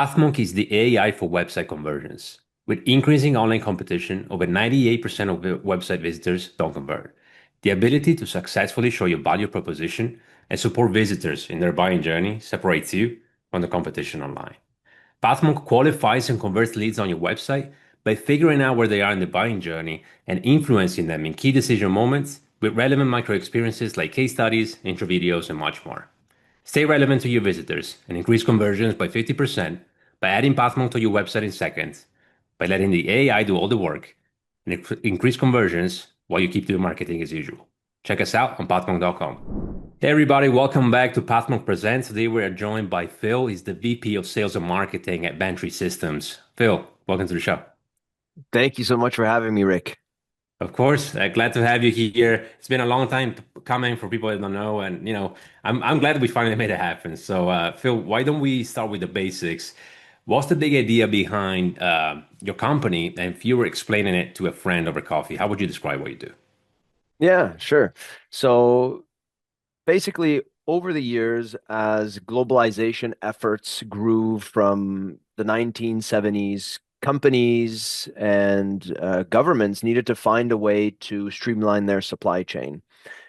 Pathmonk is the AI for website conversions. With increasing online competition, over 98% of website visitors don't convert. The ability to successfully show your value proposition and support visitors in their buying journey separates you from the competition online. Pathmonk qualifies and converts leads on your website by figuring out where they are in the buying journey and influencing them in key decision moments with relevant micro experiences like case studies, intro videos, and much more. Stay relevant to your visitors and increase conversions by 50% by adding Pathmonk to your website in seconds, by letting the AI do all the work, and increase conversions while you keep doing marketing as usual. Check us out on pathmonk.com. Hey everybody, welcome back to Pathmonk Presents. Today we are joined by Phil. He's the VP of Sales and Marketing at Vantree Systems. Phil, welcome to the show. Thank you so much for having me, Rick. Of course, glad to have you here. It's been a long time coming for people that don't know, and I'm glad we finally made it happen. So, Phil, why don't we start with the basics? What's the big idea behind your company? And if you were explaining it to a friend over coffee, how would you describe what you do? Yeah, sure. So basically, over the years, as globalization efforts grew from the 1970s, companies and governments needed to find a way to streamline their supply chain.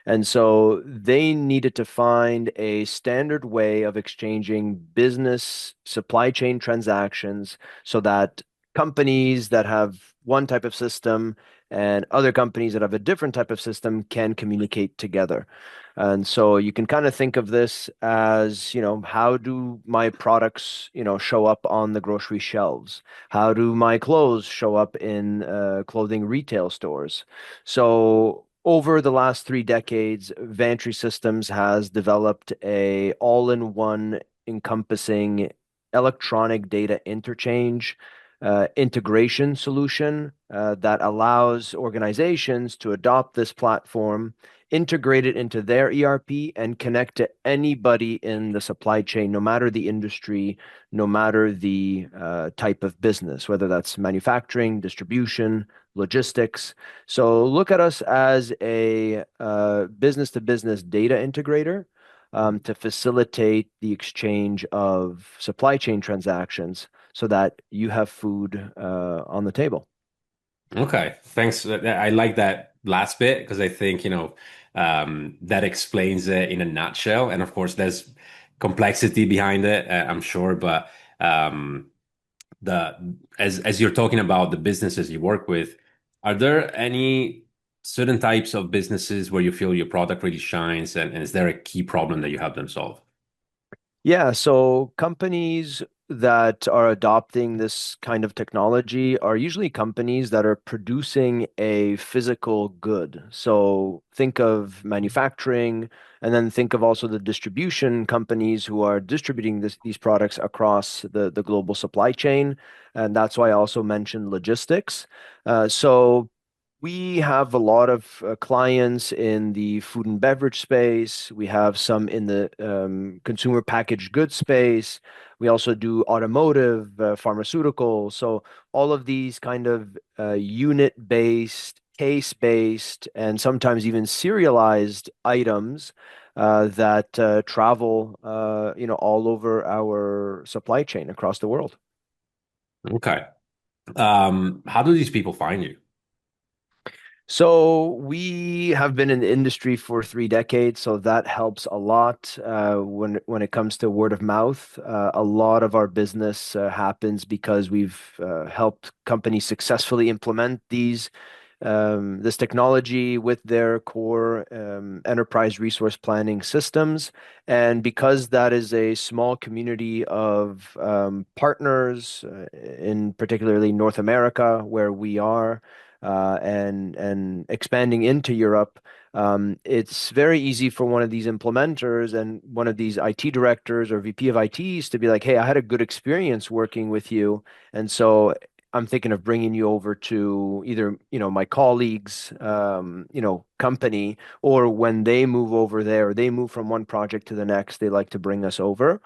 And so they needed to find a standard way of exchanging business supply chain transactions so that companies that have one type of system and other companies that have a different type of system can communicate together. And so you can kind of think of this as, how do my products, show up on the grocery shelves? How do my clothes show up in clothing retail stores? So over the last 3 decades, Vantree Systems has developed a all-in-one encompassing electronic data interchange integration solution that allows organizations to adopt this platform, integrate it into their ERP, and connect to anybody in the supply chain, no matter the industry, no matter the type of business, whether that's manufacturing, distribution, logistics. So look at us as a business-to-business data integrator to facilitate the exchange of supply chain transactions so that you have food on the table. Okay, thanks. I like that last bit because I think, that explains it in a nutshell. And of course, there's complexity behind it, I'm sure. But the as you're talking about the businesses you work with, are there any certain types of businesses where you feel your product really shines, and is there a key problem that you help them solve? Yeah, so companies that are adopting this kind of technology are usually companies that are producing a physical good. So think of manufacturing, and then think of also the distribution companies who are distributing these products across the global supply chain. And that's why I also mentioned logistics. So we have a lot of clients in the food and beverage space. We have some in the consumer packaged goods space. We also do automotive, pharmaceutical. So all of these kind of unit-based, case-based, and sometimes even serialized items that travel, all over our supply chain across the world. Okay. How do these people find you? So we have been in the industry for 3 decades, so that helps a lot when it comes to word of mouth. A lot of our business happens because we've helped companies successfully implement this technology with their core enterprise resource planning systems. And because that is a small community of partners, in particularly North America, where we are, and expanding into Europe, it's very easy for one of these implementers and one of these IT directors or VP of ITs to be like, "Hey, I had a good experience working with you, and so I'm thinking of bringing you over to either, my colleagues, company, or when they move over there, they move from one project to the next, they like to bring us over."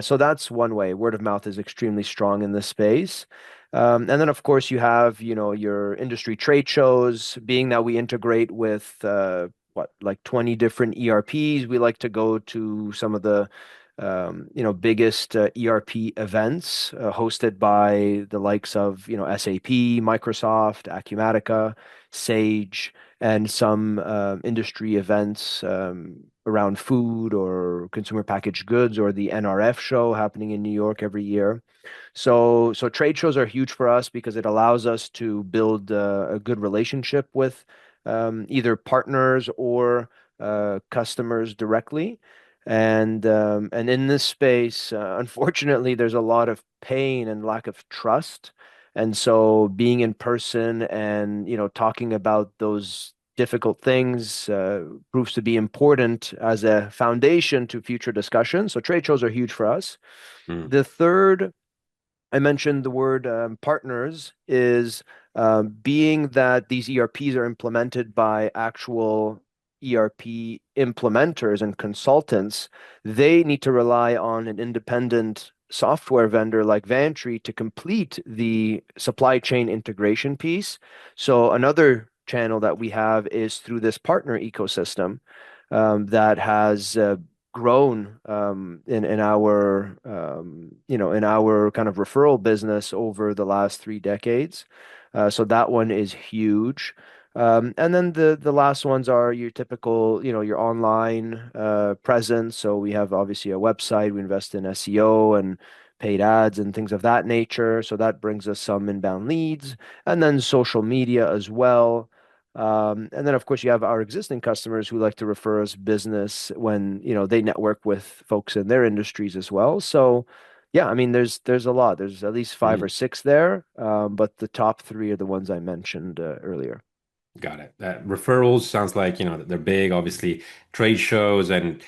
So that's one way. Word of mouth is extremely strong in this space. And then, of course, you have, your industry trade shows, being that we integrate with like 20 different ERPs. We like to go to some of the biggest ERP events hosted by the likes of, SAP, Microsoft, Acumatica, Sage, and some industry events around food or consumer packaged goods or the NRF show happening in New York every year. So trade shows are huge for us because it allows us to build a good relationship with either partners or customers directly. And in this space, unfortunately, there's a lot of pain and lack of trust. And so being in person and talking about those difficult things proves to be important as a foundation to future discussions. So trade shows are huge for us. Mm. The third, I mentioned the word partners, is being that these ERPs are implemented by actual ERP implementers and consultants, they need to rely on an independent software vendor like Vantree to complete the supply chain integration piece. So another channel that we have is through this partner ecosystem that has grown in our in our kind of referral business over the last 3 decades. So that one is huge. And then the last ones are your typical, your online presence. So we have obviously a website. We invest in SEO and paid ads and things of that nature. So that brings us some inbound leads, and then social media as well. And then, of course, you have our existing customers who like to refer us business when, they network with folks in their industries as well. So, yeah, I mean, there's a lot. There's at least five or Mm. six there, but the top three are the ones I mentioned earlier. Got it. Referrals sounds like, they're big, obviously, trade shows and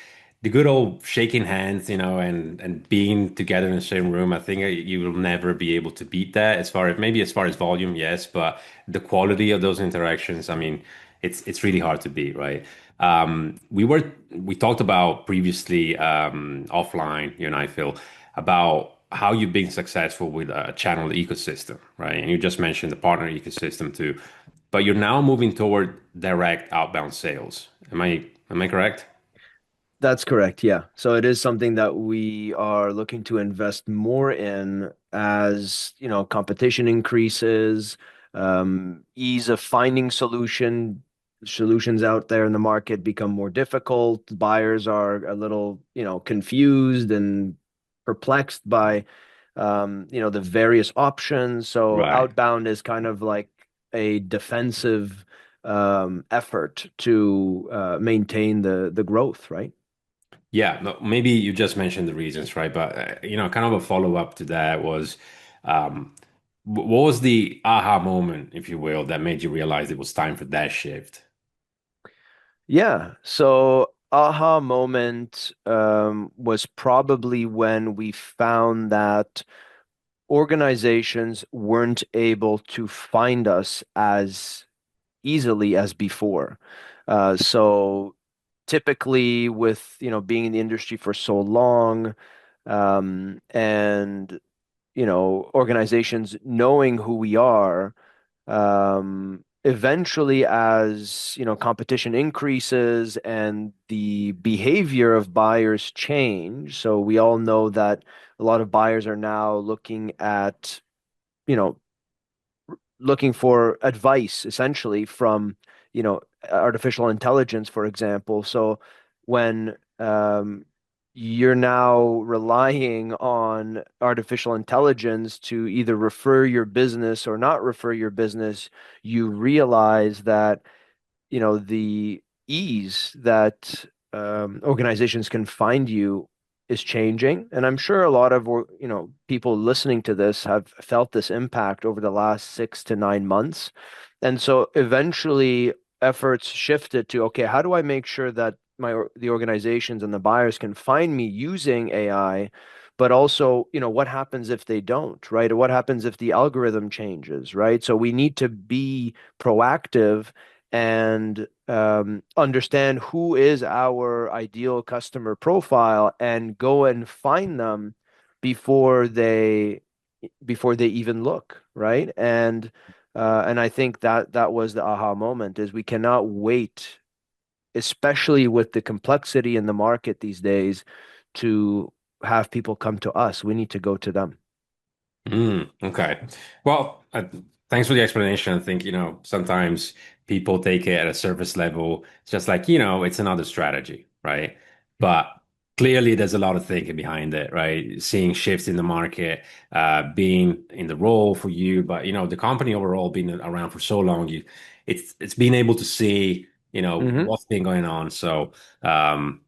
the good old shaking hands, and being together in the same room. I think you will never be able to beat that as far as volume, yes, but the quality of those interactions, I mean, it's really hard to beat, right? We talked about previously offline, you and I, Phil, about how you've been successful with a channel ecosystem, right? And you just mentioned the partner ecosystem too, but you're now moving toward direct outbound sales. Am I correct? That's correct. Yeah. So it is something that we are looking to invest more in as, competition increases, ease of finding solutions out there in the market become more difficult. Buyers are a little, confused and perplexed by, the various options. So Right. outbound is kind of like a defensive effort to maintain the growth, right? Yeah, no, maybe you just mentioned the reasons, right? But kind of a follow-up to that was, um, what was the aha moment, if you will, that made you realize it was time for that shift? Yeah. So aha moment was probably when we found that organizations weren't able to find us as easily as before. So typically with, being in the industry for so long, and, organizations knowing who we are, eventually as competition increases and the behavior of buyers change, so we all know that a lot of buyers are now you know looking for advice essentially from artificial intelligence, for example. So when you're now relying on artificial intelligence to either refer your business or not refer your business, you realize that the ease that organizations can find you is changing. And I'm sure a lot of people listening to this have felt this impact over the last 6 to 9 months. And so eventually efforts shifted to, okay, how do I make sure that the organizations and the buyers can find me using AI, but also, what happens if they don't, right? Or what happens if the algorithm changes, right? So we need to be proactive and understand who is our ideal customer profile and go and find them before they before they even look, right? And I think that that was the aha moment is we cannot wait, especially with the complexity in the market these days, to have people come to us. We need to go to them. Okay. Well, thanks for the explanation. I think, sometimes people take it at a surface level. It's just like, it's another strategy, right? But clearly there's a lot of thinking behind it, right? Seeing shifts in the market, being in the role for you, but the company overall being around for so long, it's being able to see, Hmm. what's been going on. So, um,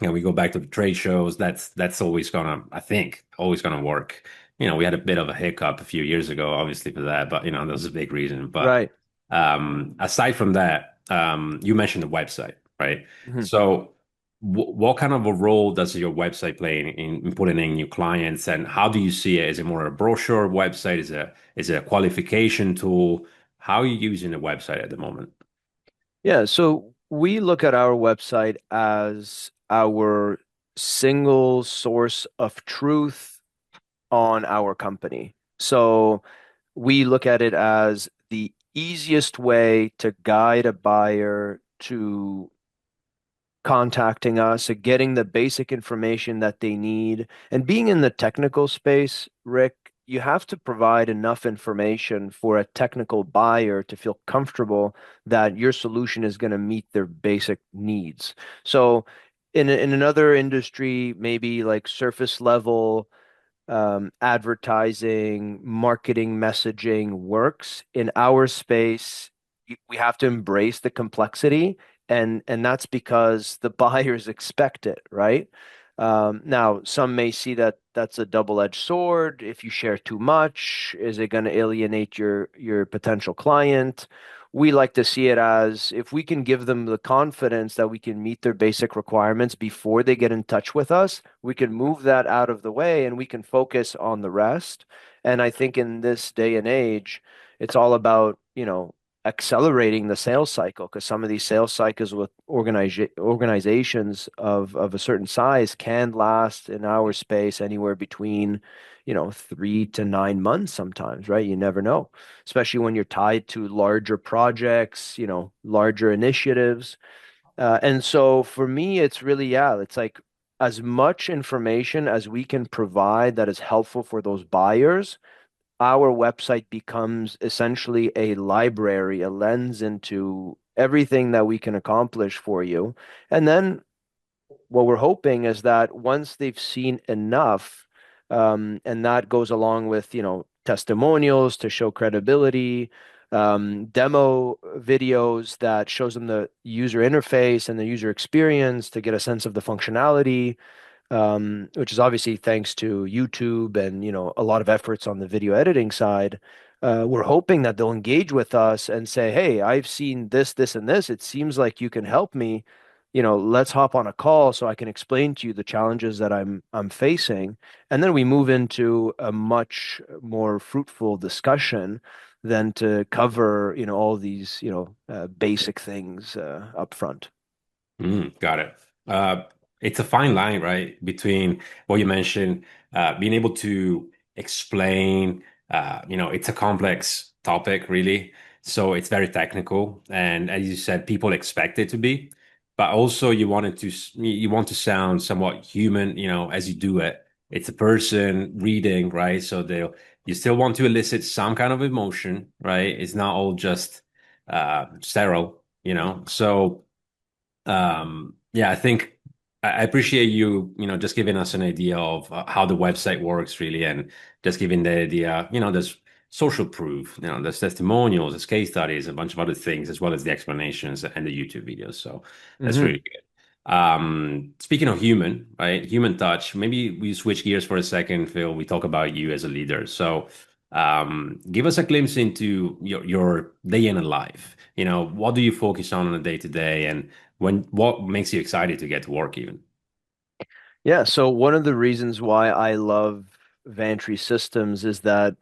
we go back to the trade shows. That's always gonna, I think, always gonna work. We had a bit of a hiccup a few years ago, obviously for that, but that was a big reason. But Right. aside from that, you mentioned the website, right? Mhm. So, what kind of a role does your website play in pulling in new clients, and how do you see it? Is it more a brochure website? Is it a qualification tool? How are you using the website at the moment? Yeah, so we look at our website as our single source of truth on our company. So we look at it as the easiest way to guide a buyer to contacting us, getting the basic information that they need. And being in the technical space, Rick, you have to provide enough information for a technical buyer to feel comfortable that your solution is going to meet their basic needs. So in another industry, maybe like surface level advertising, marketing, messaging works. In our space, we have to embrace the complexity, and that's because the buyers expect it, right? Now, some may see that that's a double-edged sword. If you share too much, is it going to alienate your potential client? We like to see it as if we can give them the confidence that we can meet their basic requirements before they get in touch with us, we can move that out of the way and we can focus on the rest. And I think in this day and age, it's all about, accelerating the sales cycle because some of these sales cycles with organizations of a certain size can last in our space anywhere between 3 to 9 months sometimes, right? You never know, especially when you're tied to larger projects, larger initiatives. And so for me, it's really, yeah, it's like as much information as we can provide that is helpful for those buyers, our website becomes essentially a library, a lens into everything that we can accomplish for you. And then what we're hoping is that once they've seen enough, and that goes along with, testimonials to show credibility, demo videos that shows them the user interface and the user experience to get a sense of the functionality, which is obviously thanks to YouTube and a lot of efforts on the video editing side. We're hoping that they'll engage with us and say, "Hey, I've seen this, this, and this. It seems like you can help me. Let's hop on a call so I can explain to you the challenges that I'm facing." And then we move into a much more fruitful discussion than to cover, all these, basic things up front. Got it. Uh, it's a fine line, right, between what you mentioned, being able to explain, it's a complex topic, really. So it's very technical, and as you said, people expect it to be, but also you want to sound somewhat human, as you do it. It's a person reading, right? So you still want to elicit some kind of emotion, right? It's not all just sterile, So. Yeah, I think I appreciate you, just giving us an idea of how the website works really, and just giving the idea, there's social proof, there's testimonials, there's case studies, a bunch of other things, as well as the explanations and the YouTube videos. So that's Hmm. really good. Speaking of human, right? Human touch, maybe we switch gears for a second, Phil. We talk about you as a leader. So give us a glimpse into your day in a life. What do you focus on a day to day, and what makes you excited to get to work even? Yeah, so one of the reasons why I love Vantree Systems is that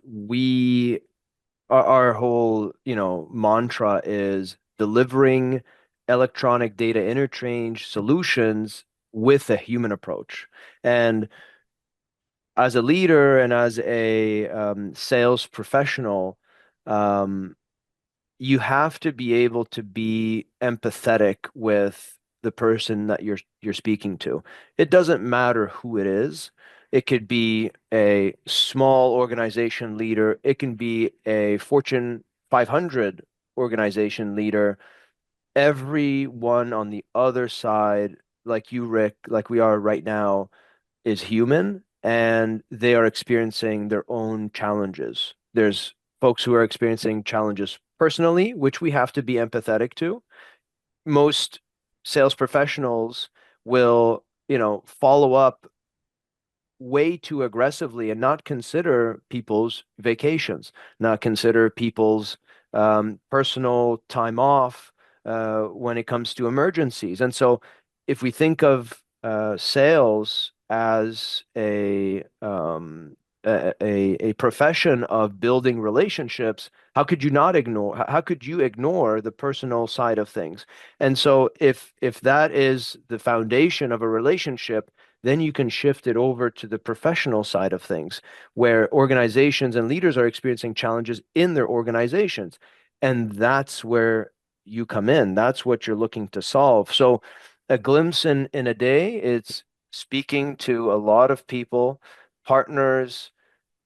our whole, mantra is delivering electronic data interchange solutions with a human approach. And as a leader and as a sales professional, um, you have to be able to be empathetic with the person that you're speaking to. It doesn't matter who it is. It could be a small organization leader. It can be a Fortune 500 organization leader. Everyone on the other side, like you, Rick, like we are right now, is human and they are experiencing their own challenges. There's folks who are experiencing challenges personally, which we have to be empathetic to. Most sales professionals will, follow up way too aggressively and not consider people's vacations, not consider people's personal time off when it comes to emergencies. And so, if we think of sales as a profession of building relationships, how could you ignore the personal side of things? And so if that is the foundation of a relationship, then you can shift it over to the professional side of things, where organizations and leaders are experiencing challenges in their organizations. And that's where you come in. That's what you're looking to solve. So a glimpse in a day, it's speaking to a lot of people, partners,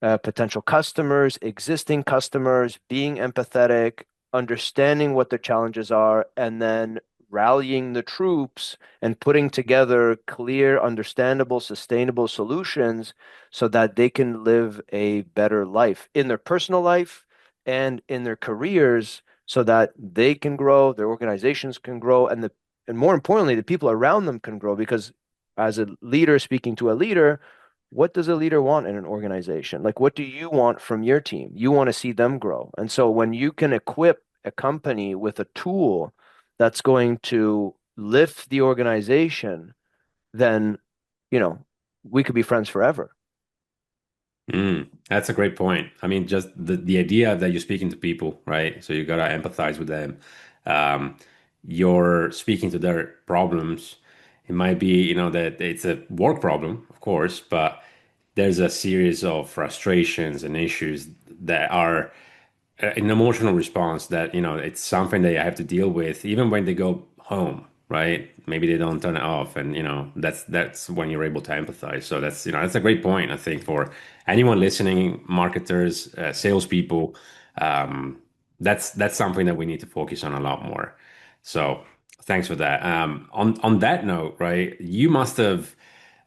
potential customers, existing customers, being empathetic, understanding what their challenges are, and then rallying the troops and putting together clear, understandable, sustainable solutions so that they can live a better life in their personal life and in their careers so that they can grow, their organizations can grow, and more importantly, the people around them can grow because as a leader speaking to a leader, what does a leader want in an organization? Like, what do you want from your team? You want to see them grow. And so when you can equip a company with a tool that's going to lift the organization, then, you know, we could be friends forever. That's a great point. I mean, just the idea that you're speaking to people, right? So you gotta empathize with them. Um, you're speaking to their problems. It might be, that it's a work problem, of course, but there's a series of frustrations and issues that are an emotional response that it's something that you have to deal with even when they go home, right? Maybe they don't turn it off, and that's when you're able to empathize. So that's a great point, I think, for anyone listening, marketers, salespeople. um, that's something that we need to focus on a lot more. So thanks for that. On that note, right, you must have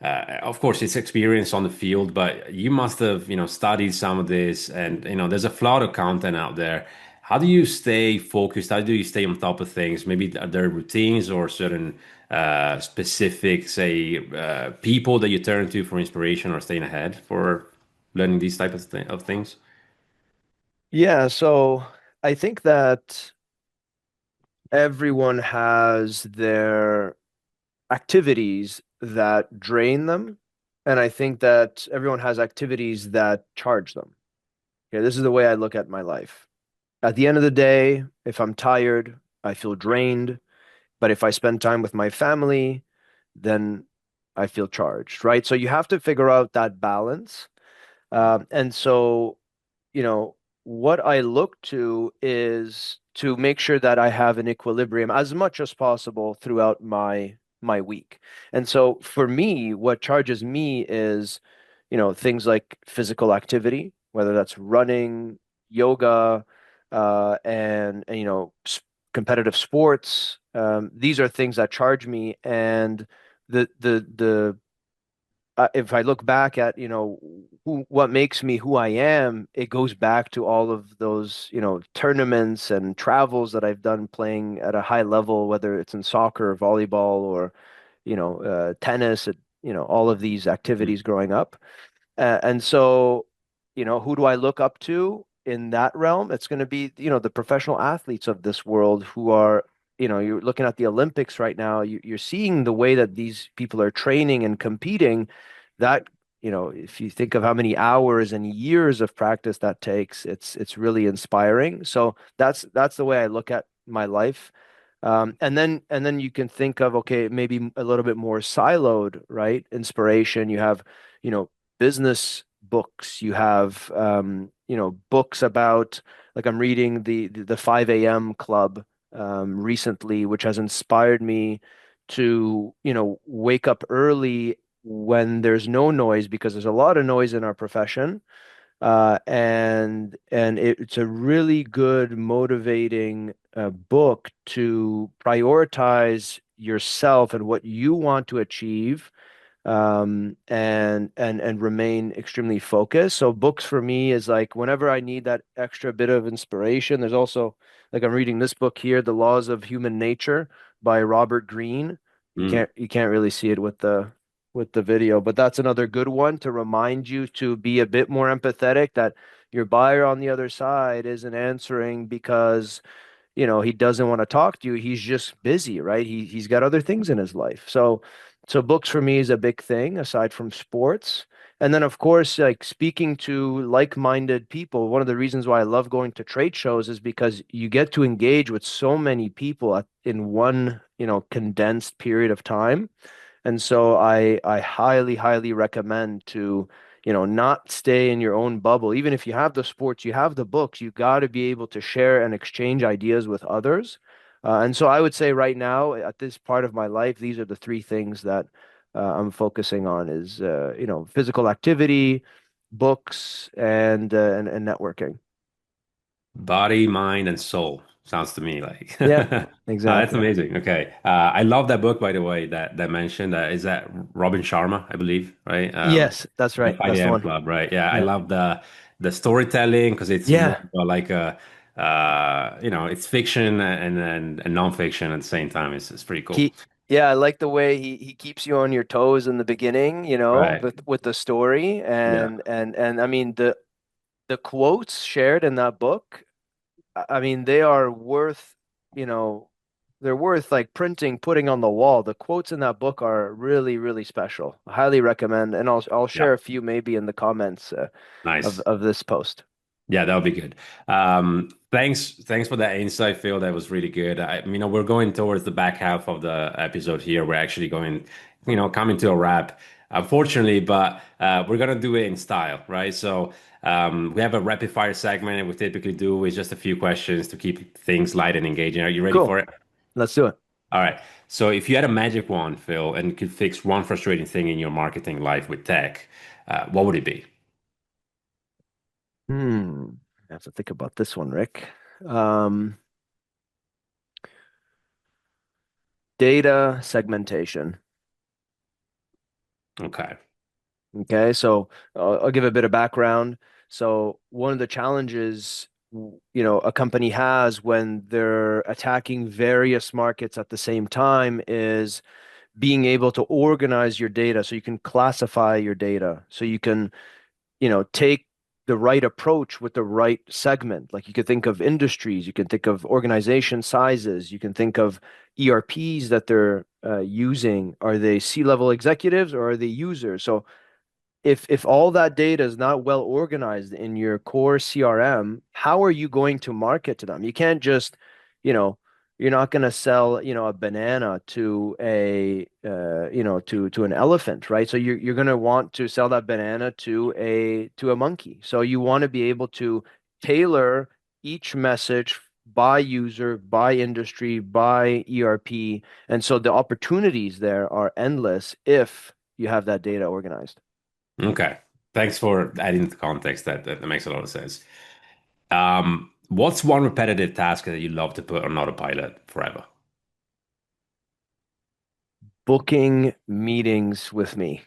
of course, it's experience on the field, but you must have, studied some of this, and there's a flood of content out there. How do you stay focused? How do you stay on top of things? Maybe are there routines or certain specific, say, people that you turn to for inspiration or staying ahead for learning these type of things? Yeah, so I think that everyone has their activities that drain them, and I think that everyone has activities that charge them. Okay, this is the way I look at my life. At the end of the day, if I'm tired, I feel drained. But if I spend time with my family, then I feel charged, right? So you have to figure out that balance. And so, you know, what I look to is to make sure that I have an equilibrium as much as possible throughout my week. And so for me, what charges me is, things like physical activity, whether that's running, yoga, and competitive sports. These are things that charge me, and the if I look back at, what makes me who I am, it goes back to all of those, tournaments and travels that I've done playing at a high level, whether it's in soccer or volleyball or, tennis, all of these activities growing up. And so, who do I look up to in that realm? It's going to be, the professional athletes of this world who are, you're looking at the Olympics right now. You're seeing the way that these people are training and competing. That, if you think of how many hours and years of practice that takes, it's really inspiring. So that's the way I look at my life. And then you can think of, okay, maybe a little bit more siloed, right? Inspiration. You have, you know, business books. You have, books about, like, I'm reading the 5 a.m. Club recently, which has inspired me to, wake up early when there's no noise because there's a lot of noise in our profession. And it's a really good motivating book to prioritize yourself and what you want to achieve, and remain extremely focused. So books for me is like whenever I need that extra bit of inspiration. There's also like I'm reading this book here, The Laws of Human Nature by Robert Greene. You Mm. can't really see it with the video, but that's another good one to remind you to be a bit more empathetic, that your buyer on the other side isn't answering because he doesn't want to talk to you. He's just busy, right? He's got other things in his life. So books for me is a big thing aside from sports. And then of course, like speaking to like-minded people, one of the reasons why I love going to trade shows is because you get to engage with so many people in one, condensed period of time. And so I highly, highly recommend to, not stay in your own bubble. Even if you have the sports, you have the books, you got to be able to share and exchange ideas with others. And so I would say right now, at this part of my life, these are the three things that I'm focusing on is, physical activity, books, and networking. Body, mind, and soul. Sounds to me like Yeah, that's exactly. amazing. Okay, I love that book by the way. That mentioned is that Robin Sharma, I believe, right? Yes, that's The right. That's the 5 a.m. one. Club, right? Yeah, I Yeah. love the storytelling because it's more Yeah. like a it's fiction and nonfiction at the same time. It's pretty cool. He, yeah, I like the way he keeps you on your toes in the beginning, Right. with the story, Yeah. and I mean the quotes shared in that book, I mean they are worth, you know, they're worth like printing, putting on the wall. The quotes in that book are really, really special. I highly recommend, and I'll Yeah. share a few maybe in the comments of Nice. of this post. Yeah, that would be good. Thanks for that insight, Phil. That was really good. We're going towards the back half of the episode here. We're actually going, coming to a wrap, unfortunately, but we're gonna do it in style, right? So we have a rapid fire segment, and we typically do is just a few questions to keep things light and engaging. Are you ready Cool. for it? Let's do it. All right. So if you had a magic wand, Phil, and could fix one frustrating thing in your marketing life with tech, what would it be? I have to think about this one, Rick. Um, Data segmentation. Okay. Okay, so I'll give a bit of background. So one of the challenges, a company has when they're attacking various markets at the same time is being able to organize your data so you can classify your data, so you can take the right approach with the right segment. Like you could think of industries, you can think of organization sizes, you can think of ERPs that they're using. Are they C-level executives or are they users? So if all that data is not well organized in your core CRM, how are you going to market to them? You can't just, you know, you're not going to sell, a banana to to an elephant, right? So you're going to want to sell that banana to a monkey. So you want to be able to tailor each message by user, by industry, by ERP. And so the opportunities there are endless if you have that data organized. Okay. Thanks for adding the context. That makes a lot of sense. What's one repetitive task that you love to put on autopilot forever? Booking meetings with me.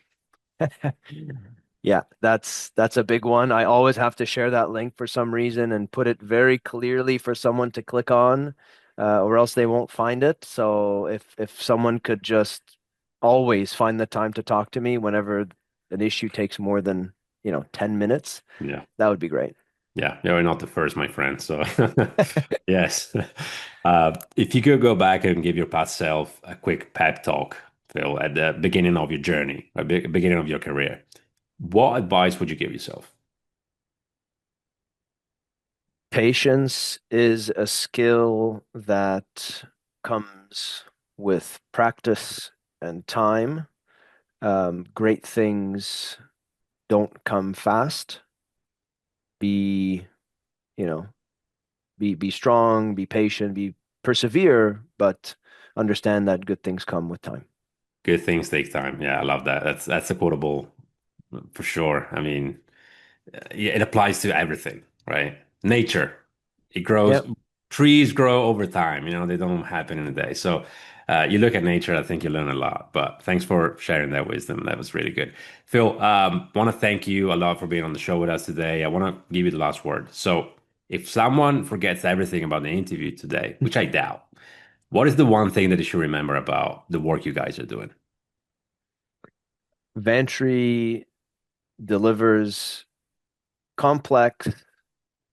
Yeah, that's a big one. I always have to share that link for some reason and put it very clearly for someone to click on, or else they won't find it. So if someone could just always find the time to talk to me whenever an issue takes more than, 10 minutes, Yeah. that would be great. Yeah. You're not the first, my friend. So, yes. If you could go back and give your past self a quick pep talk, Phil, at the beginning of your journey, or beginning of your career, what advice would you give yourself? Patience is a skill that comes with practice and time. Great things don't come fast. Be, you know, be strong, be patient, be persevere, but understand that good things come with time. Good things take time. Yeah, I love that. That's a quotable for sure. I mean, yeah, it applies to everything, right? Nature, it grows. Yeah. Trees grow over time. They don't happen in a day. So, you look at nature. I think you learn a lot. But thanks for sharing that wisdom. That was really good, Phil. Want to thank you a lot for being on the show with us today. I want to give you the last word. So, if someone forgets everything about the interview today, which I doubt, what is the one thing that they should remember about the work you guys are doing? Vantree delivers complex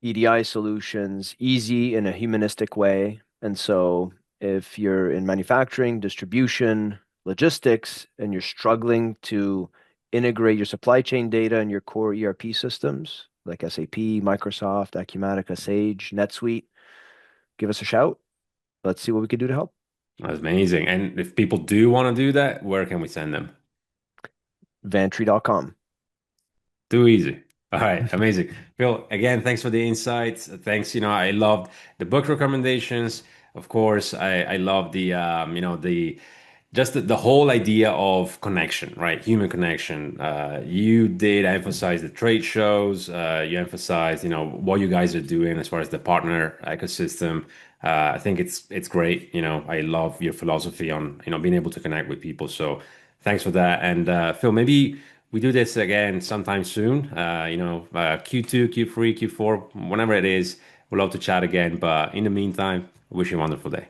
EDI solutions easy in a humanistic way. And so if you're in manufacturing, distribution, logistics, and you're struggling to integrate your supply chain data and your core ERP systems like SAP, Microsoft, Acumatica, Sage, NetSuite, give us a shout. Let's see what we can do to help. That's amazing. And if people do want to do that, where can we send them? Vantree.com. Too easy. All right, amazing. Phil, again, thanks for the insights. Thanks. I loved the book recommendations. Of course, I love the just the whole idea of connection, right? Human connection. You did emphasize the trade shows. You emphasized, what you guys are doing as far as the partner ecosystem. I think it's great. I love your philosophy on, being able to connect with people. So thanks for that. And Phil, maybe we do this again sometime soon. Q2, Q3, Q4, whenever it is. We'd love to chat again. But in the meantime, wish you a wonderful day.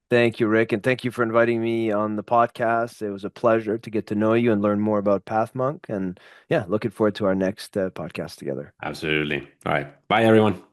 Thank you, Rick, and thank you for inviting me on the podcast. It was a pleasure to get to know you and learn more about Pathmonk. And yeah, looking forward to our next podcast together. Absolutely. All right. Bye, everyone.